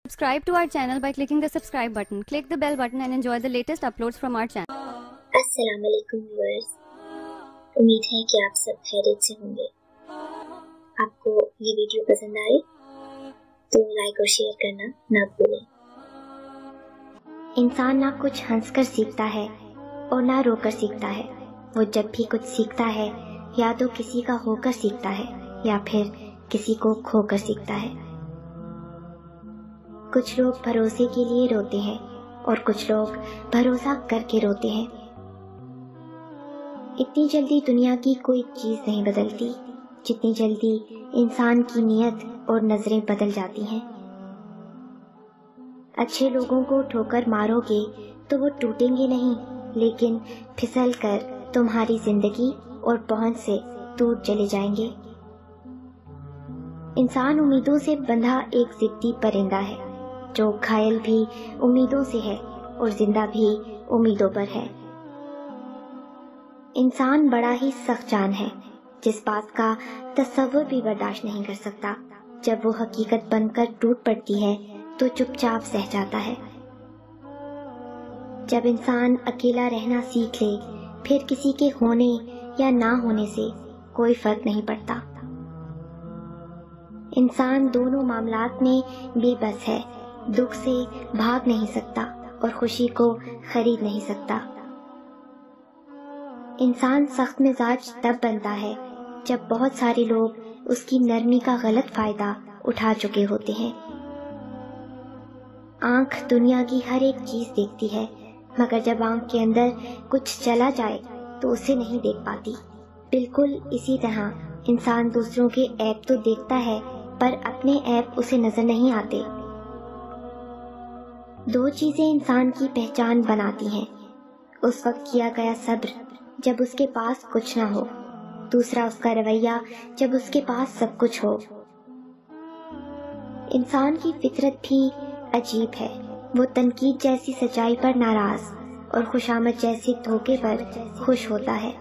Subscribe to our channel by clicking the subscribe button. Click the bell button and enjoy the latest uploads from our channel. अस्सलाम वालेकुम viewers, उम्मीद है कि आप सब खैरियत से होंगे। आपको ये वीडियो पसंद आए तो लाइक और शेयर करना ना भूलें। इंसान ना कुछ हंसकर सीखता है और ना रोकर सीखता है। वो जब भी कुछ सीखता है या तो किसी का होकर सीखता है या फिर किसी को खोकर सीखता है। कुछ लोग भरोसे के लिए रोते हैं और कुछ लोग भरोसा करके रोते हैं। इतनी जल्दी दुनिया की कोई चीज नहीं बदलती जितनी जल्दी इंसान की नीयत और नजरें बदल जाती हैं। अच्छे लोगों को ठोकर मारोगे तो वो टूटेंगे नहीं, लेकिन फिसल कर तुम्हारी जिंदगी और पहुंच से दूर चले जाएंगे। इंसान उम्मीदों से बंधा एक जिद्दी परिंदा है जो घायल भी उम्मीदों से है और जिंदा भी उम्मीदों पर है। इंसान बड़ा ही सख्त जान है जिस बात का तसव्वुर भी बर्दाश्त नहीं कर सकता। जब वो हकीकत बनकर टूट पड़ती है तो चुपचाप सह जाता है। जब इंसान अकेला रहना सीख ले फिर किसी के होने या ना होने से कोई फर्क नहीं पड़ता। इंसान दोनों मामलात में बेबस है, दुख से भाग नहीं सकता और खुशी को खरीद नहीं सकता। इंसान सख्त मिजाज तब बनता है जब बहुत सारे लोग उसकी नरमी का गलत फायदा उठा चुके होते हैं। आंख दुनिया की हर एक चीज देखती है, मगर जब आंख के अंदर कुछ चला जाए तो उसे नहीं देख पाती। बिल्कुल इसी तरह इंसान दूसरों के ऐब तो देखता है पर अपने ऐब उसे नजर नहीं आते। दो चीजें इंसान की पहचान बनाती हैं, उस वक्त किया गया सब्र जब उसके पास कुछ न हो, दूसरा उसका रवैया जब उसके पास सब कुछ हो। इंसान की फितरत भी अजीब है, वो तनकीद जैसी सच्चाई पर नाराज और खुशामद जैसे धोखे पर खुश होता है।